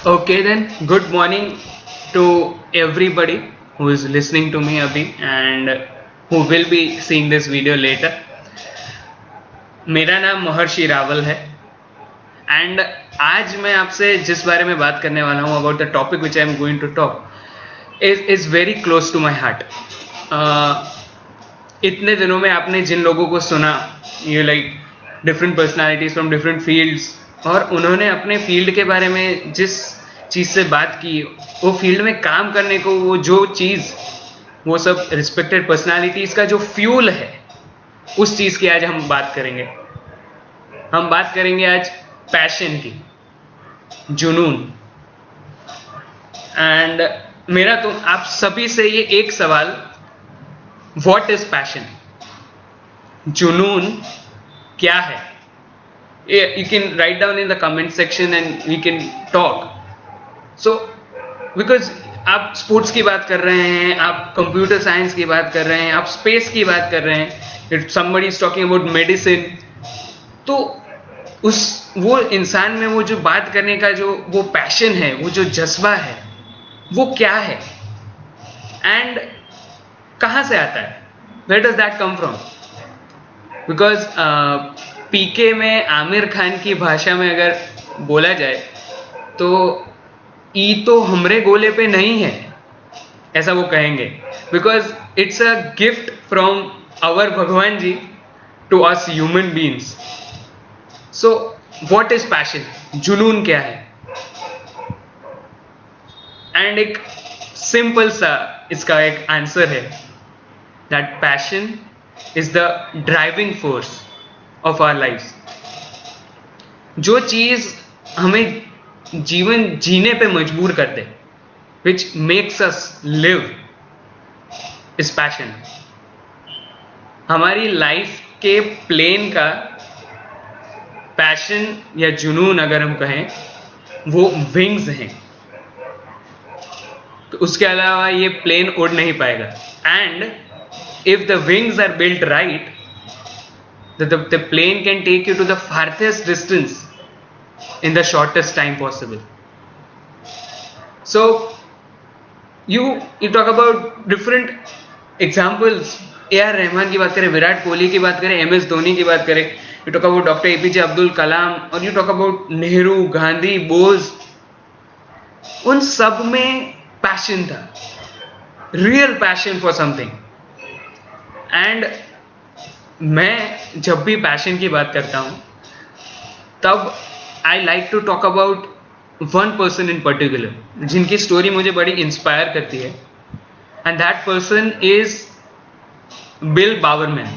Okay, then, good morning to everybody who is listening to me abhi and who will be seeing this video later. मेरा नाम महर्षि रावल है and आज मैं आपसे जिस बारे में बात करने वाला हूँ about the topic which I am going to talk is very close to my heart. इतने दिनों में आपने जिन लोगों को सुना, ये like different personalities from different fields, और उन्होंने अपने फील्ड के बारे में जिस चीज़ से बात की, वो फील्ड में काम करने को वो जो चीज़, वो सब रिस्पेक्टेड पर्सनालिटीज़ का जो फ्यूल है, उस चीज़ की आज हम बात करेंगे. हम बात करेंगे आज पैशन की, जुनून. एंड मेरा तो आप सभी से ये एक सवाल, व्हाट इज पैशन? जुनून क्या है? You can write down in the comment section and we can talk. So because आप स्पोर्ट्स की बात कर रहे हैं, आप कंप्यूटर साइंस की बात कर रहे हैं, आप स्पेस की बात कर रहे हैं, if somebody is talking about medicine, तो वो इंसान में वो जो बात करने का जो वो पैशन है, वो जो जज्बा है, वो क्या है एंड कहाँ से आता है? Where does that come from? Because पीके में आमिर खान की भाषा में अगर बोला जाए तो ई तो हमरे गोले पे नहीं है, ऐसा वो कहेंगे. Because it's a gift from our Bhagwan ji to us human beings. So what is passion? जुनून क्या है? एंड एक सिंपल सा इसका एक आंसर है, that passion is the driving force of our life. जो चीज हमें जीवन जीने पे मजबूर कर दे, which makes us live, is passion. हमारी लाइफ के प्लेन का पैशन या जुनून अगर हम कहें, वो विंग्स हैं. तो उसके अलावा ये प्लेन उड़ नहीं पाएगा. And if the wings are built right, the plane can take you to the farthest distance in the shortest time possible. So you talk about different examples. A.R. Rahman की बात करें, विराट कोहली की बात करें, MS धोनी की बात करें, you talk about Dr. APJ Abdul Kalam, और you talk about Nehru, Gandhi, Bose. उन सब में पैशन था, real passion for something. And मैं जब भी पैशन की बात करता हूं, तब I like to talk about one person in particular, जिनकी स्टोरी मुझे बड़ी इंस्पायर करती है. And that person is Bill Bowerman.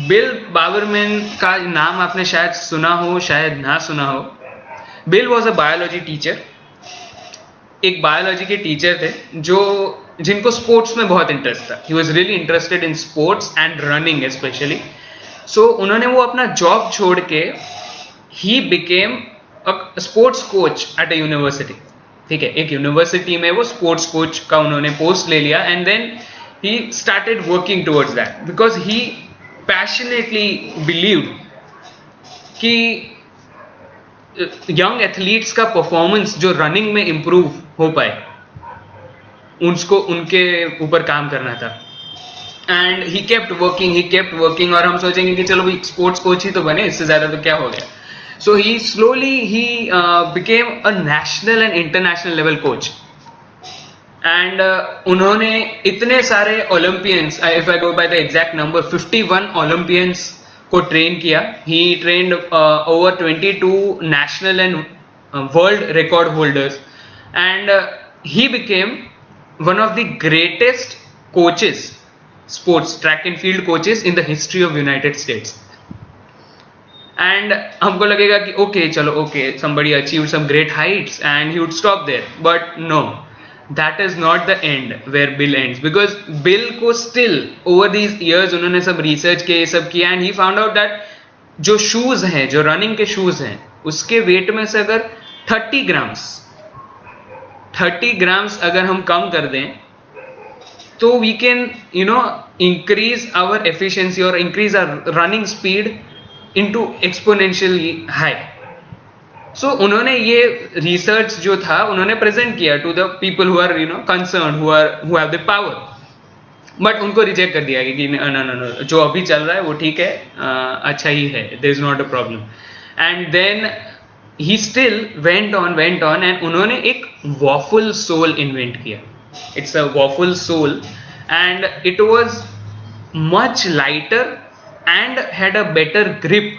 Bill Bowerman का नाम आपने शायद सुना हो, शायद ना सुना हो. Bill was a biology teacher. एक बायोलॉजी के टीचर थे जिनको स्पोर्ट्स में बहुत इंटरेस्ट था. He was really interested in sports and running specially. So उन्होंने वो अपना जॉब छोड़ के he became a sports coach at a university. ठीक है, एक यूनिवर्सिटी में वो स्पोर्ट्स कोच का उन्होंने पोस्ट ले लिया. And then he started working towards that, because he passionately believed कि यंग एथलीट्स का परफॉर्मेंस जो रनिंग में इंप्रूव हो पाए, उसको उनके ऊपर काम करना था. एंड ही केप्ट वर्किंग, और हम सोचेंगे कि चलो भाई स्पोर्ट्स कोच ही तो बने, इससे ज्यादा तो क्या हो गया. So he slowly he became a national and international level coach. And उन्होंने इतने सारे Olympians, if I go by the exact number, 51 Olympians को ट्रेन किया. He trained over 22 national and world record holders. And he became one of the greatest coaches, sports track and field coaches in the history of United States. And हमको लगेगा कि okay, चलो okay, somebody achieved some great heights and he would stop there. But no, that is not the end where Bill ends. Because Bill को still over these years उन्होंने सब research किया, ये सब किया, and he found out that जो shoes हैं, जो running के shoes हैं, उसके weight में से अगर 30 ग्राम्स अगर हम कम कर दें, तो we can increase our efficiency और increase our running speed into exponentially high. So उन्होंने ये रिसर्च जो था उन्होंने प्रेजेंट किया to the people who are concern, who have the power, but उनको रिजेक्ट कर दिया कि no, जो अभी चल रहा है वो ठीक है, अच्छा ही है, there is not a problem. And then he still went on and उन्होंने एक वॉफल सोल इन्वेंट किया. It's a waffle sole and it was much lighter and had a better grip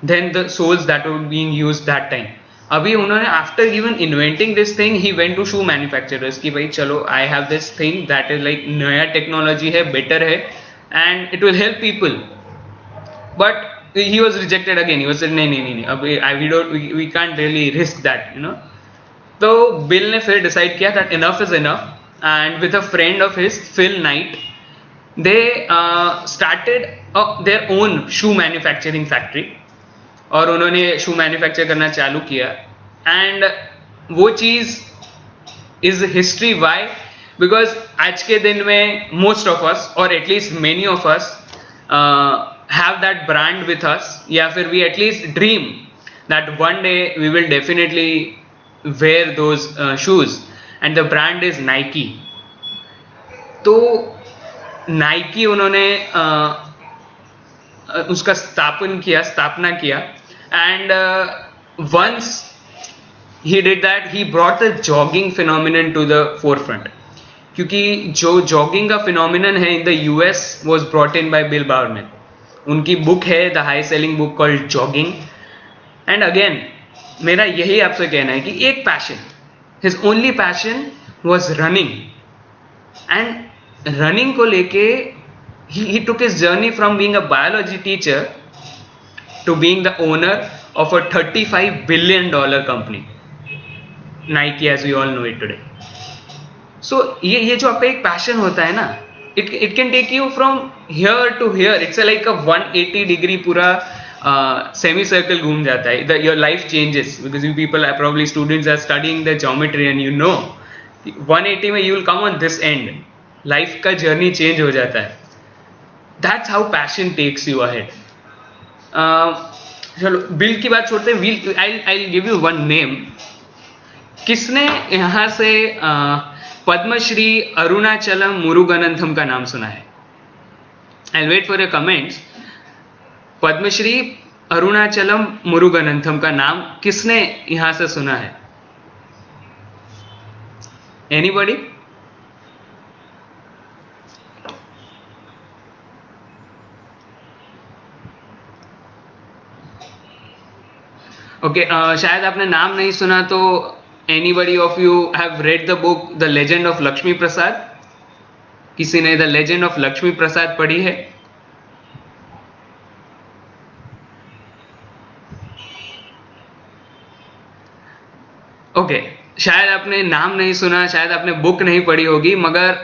than the soles that were being used that time. अभी उन्होंने after even inventing this thing he went to shoe manufacturers कि भाई चलो I have this thing that is like नया technology है, better है and it will help people, but he was rejected again. He was said नहीं अभी we can't really risk that, तो bill ने फिर डिसाइड किया that enough is enough and with a friend of his Phil Knight they started their own shoe manufacturing factory और उन्होंने शू manufacture करना चालू किया. एंड वो चीज इज हिस्ट्री. वाई? बिकॉज आज के दिन में मोस्ट ऑफ अस और at least many of us have that brand with us, या फिर we at least dream that one day we will definitely wear those shoes and the brand is Nike. तो Nike उन्होंने उसका स्थापना किया and once he did that he brought the jogging phenomenon to the forefront. क्योंकि जो jogging का phenomenon है in the US was brought in by Bill Bowerman. उनकी बुक है the high selling book called jogging. And again मेरा यही आपसे कहना है कि एक passion, his only passion was running. And running को लेके he took his journey from being a biology teacher to being the owner of a $35 billion company, Nike as we all know it today. So ये जो आपका एक passion होता है ना, it can take you from here to here. It's like a 180 degree पूरा semi circle घूम जाता है. Your life changes because you people are probably students are studying the geometry and 180 में you will come on this end. Life का journey change हो जाता है. That's how passion takes you ahead. चलो bill की बात छोड़ते हैं. I'll give you one name. किसने यहाँ से पद्मश्री अरुणाचलम मुरुगनंथम का नाम सुना है? I'll wait for your comments. Padmashri Arunachalam मुरुगनंथम का नाम किसने यहाँ से सुना है? Anybody? ओके, शायद आपने नाम नहीं सुना. तो anybody of you have read the book the legend of Lakshmi Prasad? किसी ने the legend of Lakshmi Prasad पढ़ी है? ओके, शायद आपने नाम नहीं सुना, शायद आपने बुक नहीं पढ़ी होगी, मगर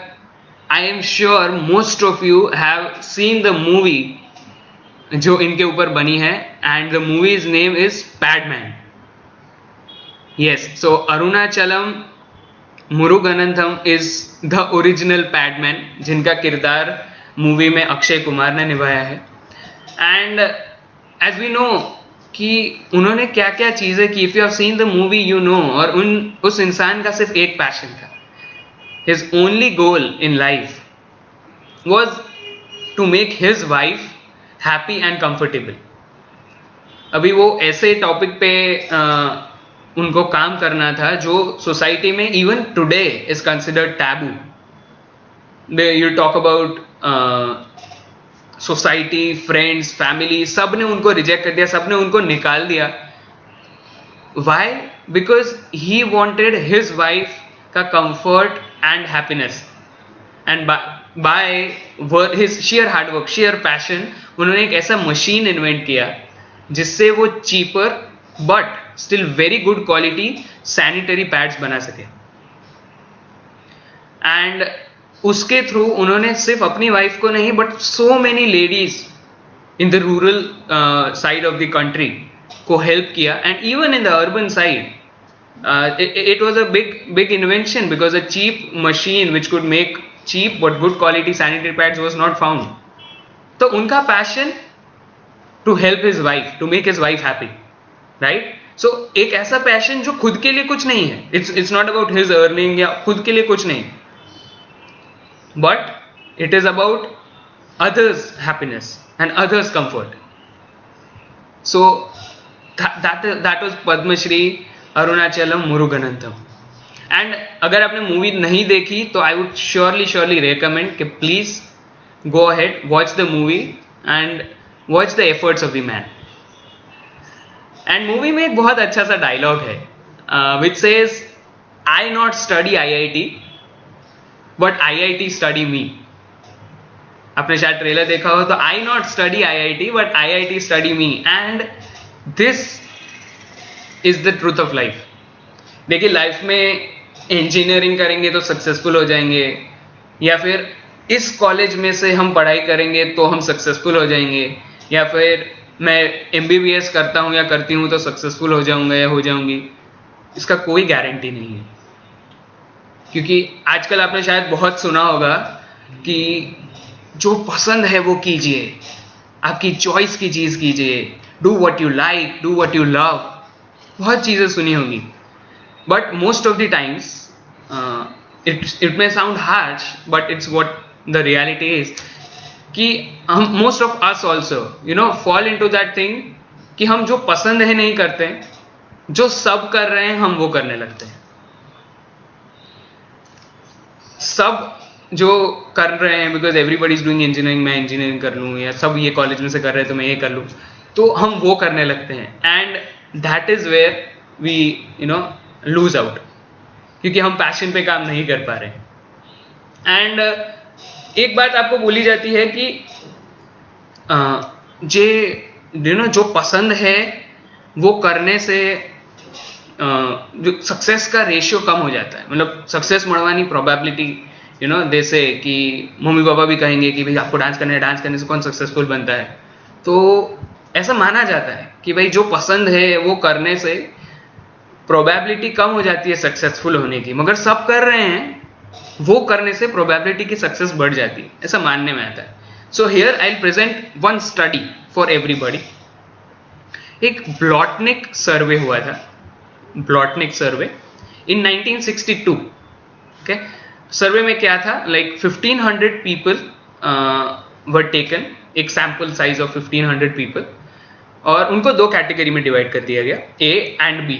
I am sure most of you have seen the movie जो इनके ऊपर बनी है and the movie's name is Padman. Yes, so Arunachalam Muruganantham is the original Padman जिनका किरदार मूवी में अक्षय कुमार ने निभाया है. एंड एज वी नो कि उन्होंने क्या क्या चीजें की. If you have seen the movie you know. और उस इंसान का सिर्फ एक पैशन था. His only goal in life was to make his wife happy and comfortable. अभी वो ऐसे टॉपिक पे उनको काम करना था जो सोसाइटी में even today is considered taboo. You talk about society, friends, family, सब ने उनको रिजेक्ट कर दिया, सब ने उनको निकाल दिया. Why? Because he wanted his wife का comfort and happiness. And by his sheer hard work, sheer passion, उन्होंने एक ऐसा मशीन इन्वेंट किया जिससे वो cheaper but still very good quality sanitary pads बना सके. एंड उसके थ्रू उन्होंने सिर्फ अपनी वाइफ को नहीं but so many ladies in the rural side of the country को हेल्प किया. And even in the urban side it was a big invention because a cheap machine which could make cheap but good quality sanitary pads was not found. तो उनका passion to help his wife, to make his wife happy, right? सो एक ऐसा passion जो खुद के लिए कुछ नहीं है, it's not about his earning या खुद के लिए कुछ नहीं, but it is about others' happiness and others' comfort. So that was Padma Shri Arunachalam Muruganantham. And अगर आपने मूवी नहीं देखी तो आई वुड श्योरली रेकमेंड कि please go ahead, watch the movie and watch the efforts of the man. And movie में एक बहुत अच्छा सा डायलॉग है which says, I not study IIT but IIT study me. आपने शायद ट्रेलर देखा हो तो I not study IIT but IIT study me. And this is the truth of life. देखिए लाइफ में इंजीनियरिंग करेंगे तो सक्सेसफुल हो जाएंगे, या फिर इस कॉलेज में से हम पढ़ाई करेंगे तो हम सक्सेसफुल हो जाएंगे, या फिर मैं MBBS करता हूं या करती हूं तो सक्सेसफुल हो जाऊंगा या हो जाऊंगी. इसका कोई गारंटी नहीं है, क्योंकि आजकल आपने शायद बहुत सुना होगा कि जो पसंद है वो कीजिए, आपकी चॉइस की चीज कीजिए, do what you like, do what you love. बहुत चीजें सुनी होगी, but most of the times it may sound harsh but it's what the reality is कि हम most of us also fall into that thing कि हम जो पसंद है नहीं करते, जो सब कर रहे हैं हम वो करने लगते हैं. सब जो कर रहे हैं because everybody is doing engineering, मैं इंजीनियरिंग कर लूँ, या सब ये कॉलेज में से कर रहे हैं तो मैं ये कर लूँ, तो हम वो करने लगते हैं. And that is where we lose out, क्योंकि हम पैशन पे काम नहीं कर पा रहे. एंड एक बात आपको बोली जाती है कि जो पसंद है वो करने से जो सक्सेस का रेशियो कम हो जाता है. मतलब सक्सेस મળવાની प्रोबेबिलिटी दे से कि मम्मी पापा भी कहेंगे कि भाई आपको डांस करने से कौन सक्सेसफुल बनता है. तो ऐसा माना जाता है कि भाई जो पसंद है वो करने से प्रोबेबिलिटी कम हो जाती है सक्सेसफुल होने की, मगर सब कर रहे हैं वो करने से प्रोबेबिलिटी की सक्सेस बढ़ जाती है, ऐसा मानने में आता है. So here I will present one study for everybody. एक ब्लॉटनिक सर्वे हुआ था, ब्लॉटनिक सर्वे इन 1962. ओके, सर्वे में क्या था, लाइक 1500 पीपल वर टेकन, एक सैंपल साइज ऑफ 1500 पीपल, और उनको दो कैटेगरी में डिवाइड कर दिया गया, A एंड B.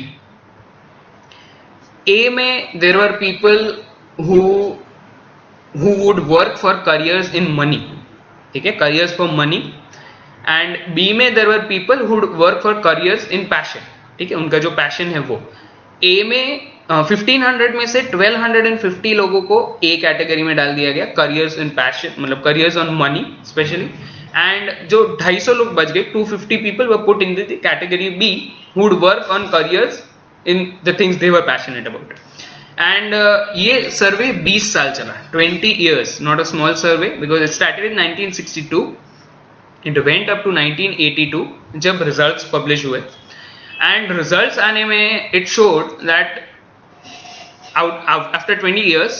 A में there were people who would work for careers in money, ठीक है, careers for money. And B में there were people who would work for careers in passion, ठीक है, उनका जो पैशन है वो. A में 1500 में से 1250 लोगों को A कैटेगरी में डाल दिया गया, करियर्स इन पैशन, मतलब careers on money specially. And जो 250 लोग बच गए, 250 people were put in the category B who would work on careers in the things they were passionate about. And ये सर्वे 20 साल चला, 20 years, not a small survey because it started in 1962, it went up to 1982 जब results publish हुए. And results आने में it showed that after 20 years,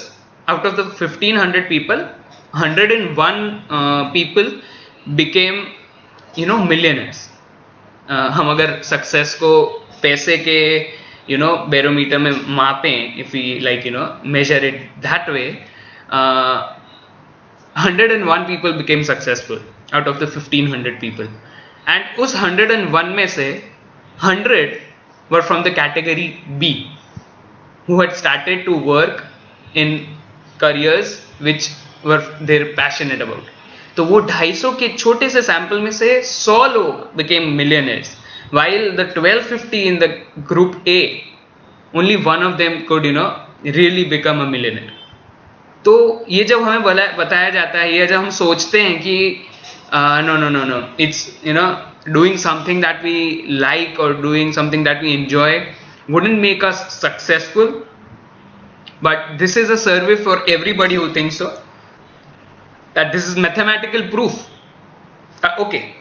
out of the 1500 people, 101 people became millionaires. हम अगर success को पैसे के बैरोमीटर में मापें, if we measure it that way, 101 people became successful out of the 1500 people. And उस 101 में से 100 were from the category B, who had started to work in careers which were they're passionate about. तो वो 250 के छोटे से sample में से 100 लोग became millionaires, while the 1250 in the group A, only one of them could really become a millionaire. तो ये जब हमें बताया जाता है, या जब हम सोचते हैं कि no, it's doing something that we like or doing something that we enjoy wouldn't make us successful, but this is a survey for everybody who thinks so, that this is mathematical proof. Okay,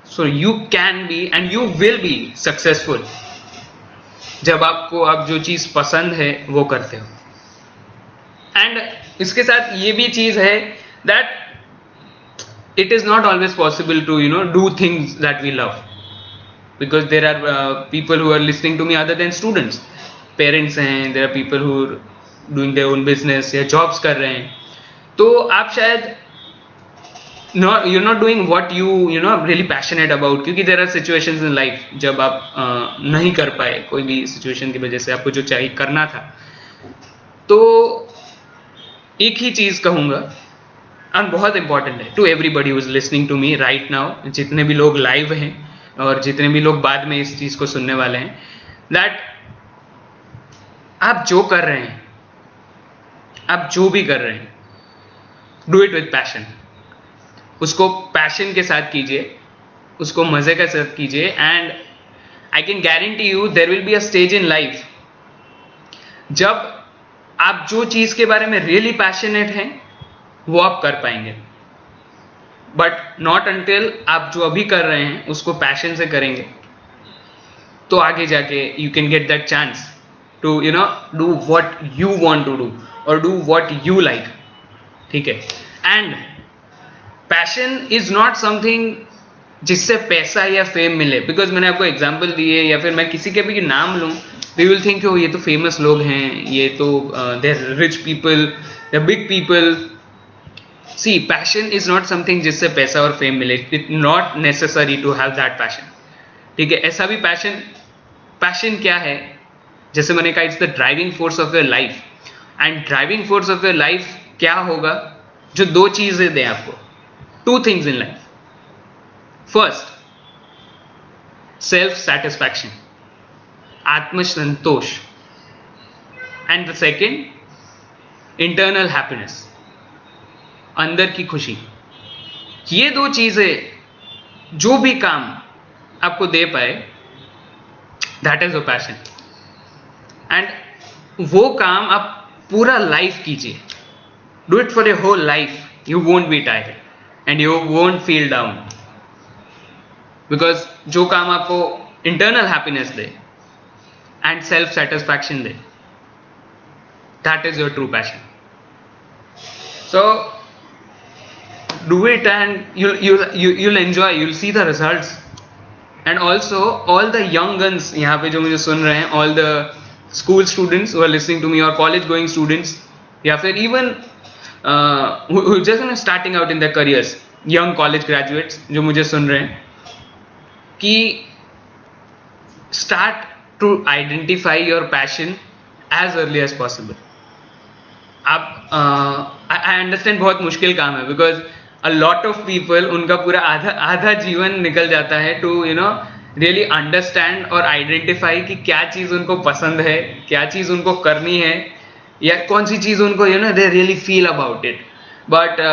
so you can be and you will be successful जब आपको आप जो चीज पसंद है वो करते हो. एंड इसके साथ ये भी चीज है that it is not always possible to do things that we love. because there are people who are listening to me other than students, parents हैं, there are people who are doing their own business या jobs कर रहे हैं. तो आप शायद you're not doing what you know really passionate about, क्योंकि there are situations in life जब आप नहीं कर पाए कोई भी situation की वजह से, आपको जो चाहिए करना था. तो एक ही चीज कहूंगा और बहुत इंपॉर्टेंट है to everybody who is listening to me right now, जितने भी लोग लाइव हैं और जितने भी लोग बाद में इस चीज को सुनने वाले हैं, दैट आप जो कर रहे हैं, आप जो भी कर रहे हैं, डू इट विद पैशन. उसको पैशन के साथ कीजिए, उसको मजे के साथ कीजिए, and I can guarantee you there will be a stage in life जब आप जो चीज के बारे में रियली पैशनेट हैं वो आप कर पाएंगे. बट नॉट अंटिल आप जो अभी कर रहे हैं उसको पैशन से करेंगे, तो आगे जाके you can get that chance to you know do what you want to do और डू व्हाट यू लाइक. ठीक है. And passion is not something जिससे पैसा या फेम मिले, बिकॉज मैंने आपको एग्जाम्पल दिए या फिर मैं किसी के भी नाम लूं, they will think oh ये तो फेमस लोग हैं, ये तो they're rich people, they're big people. See, passion is not something जिससे पैसा और फेम मिले. It's not necessary to have that passion. ठीक है. ऐसा भी passion क्या है, जैसे मैंने कहा it's the driving force of your life. And driving force of your life क्या होगा, जो दो चीजें दें आपको, two things in life. First, self satisfaction, आत्मसंतोष, and the second internal happiness, अंदर की खुशी. ये दो चीजें जो भी काम आपको दे पाए, that is a passion. And वो काम आप पूरा लाइफ कीजिए, do it for your whole life. You won't be tired and you won't feel down, because जो काम आपको इंटरनल हैप्पीनेस दे and self satisfaction day, that is your true passion. So do it and you'll enjoy, you'll see the results. And also all the young guns यहाँ पे जो मुझे सुन रहे हैं, all the school students who are listening to me or college going students या फिर even who just starting out in their careers, young college graduates जो मुझे सुन रहे हैं, कि start to identify your passion as early as possible. आप I understand बहुत मुश्किल काम है, because a lot of people उनका पूरा आधा जीवन निकल जाता है to you know really understand और identify कि क्या चीज उनको पसंद है, क्या चीज उनको करनी है, या कौन सी चीज उनको you know they really feel about it. But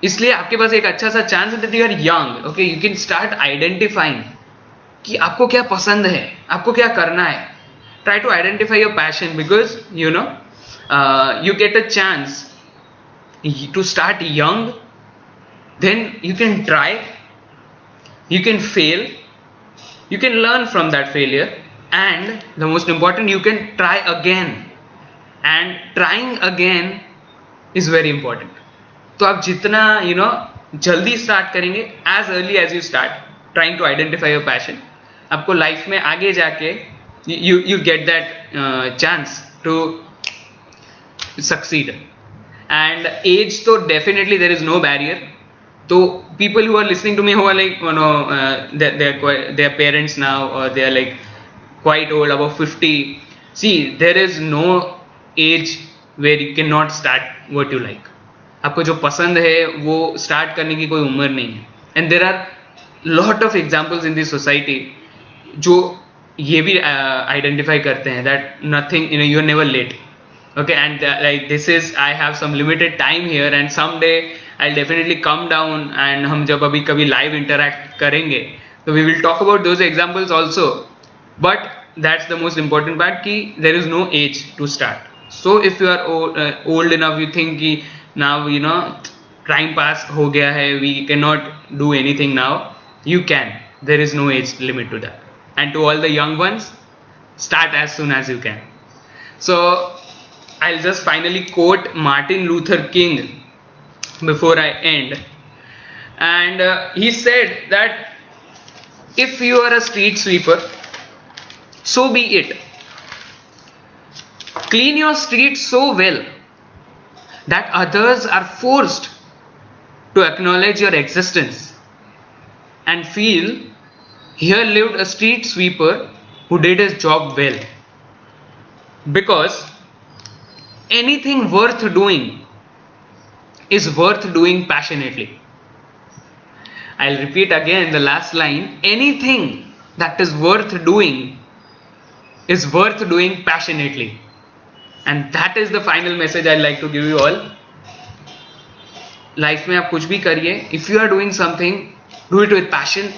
इसलिए आपके पास एक अच्छा सा चांस है that you are young, okay, you can start identifying कि आपको क्या पसंद है, आपको क्या करना है. Try to identify your passion, because you know you get a chance to start young, then you can try, you can fail, you can learn from that failure, and the most important, you can try again. And trying again is very important. तो आप जितना जल्दी start करेंगे, as early as you start trying to identify your passion, आपको life में आगे जाके you get that chance to succeed. And age, तो definitely there is no barrier. So people who are listening to me who are like they're parents now, or they are like quite old, above 50, see, there is no age where you cannot start what you like. आपको जो पसंद है वो start करने की कोई उम्र नहीं है. And there are lot of examples in this society जो ये भी आइडेंटिफाई करते हैं that nothing, you are never late. Okay, and like this is, I have some limited time here, and someday I'll definitely come down, and हम जब अभी कभी live interact करेंगे तो we will talk about those examples also. But that's the most important part, कि there is no age to start. So if you are old enough, you think कि now time pass हो गया है, we cannot do anything now, you can. There is no age limit to that. And to all the young ones, start as soon as you can. So I'll just finally quote Martin Luther King before I end. And he said that If you are a street sweeper, so be it. Clean your street so well that others are forced to acknowledge your existence and feel here lived a street sweeper who did his job well. Because anything worth doing is worth doing passionately. I'll repeat again the last line. Anything that is worth doing is worth doing passionately. And that is the final message I'd like to give you all. Life में आप कुछ भी करिए, if you are doing something, do it with passion,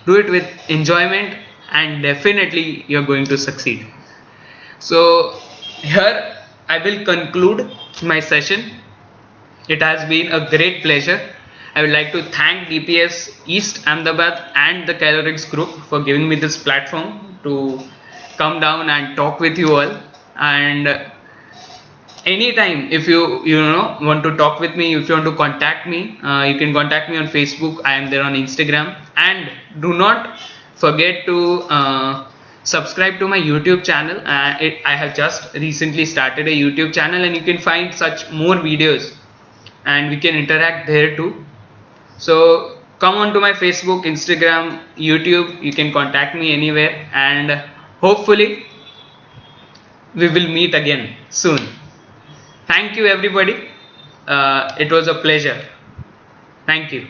do it with enjoyment, and definitely you're going to succeed. So here I will conclude my session. It has been a great pleasure. I would like to thank DPS East Ahmedabad and the Calorix group for giving me this platform to come down and talk with you all. And anytime if you want to talk with me, if you want to contact me, you can contact me on Facebook. I am there on Instagram. And do not forget to subscribe to my YouTube channel. I have just recently started a YouTube channel, and you can find such more videos and we can interact there too. So come on to my Facebook, Instagram, YouTube. You can contact me anywhere, and hopefully we will meet again soon. Thank you everybody. It was a pleasure. Thank you.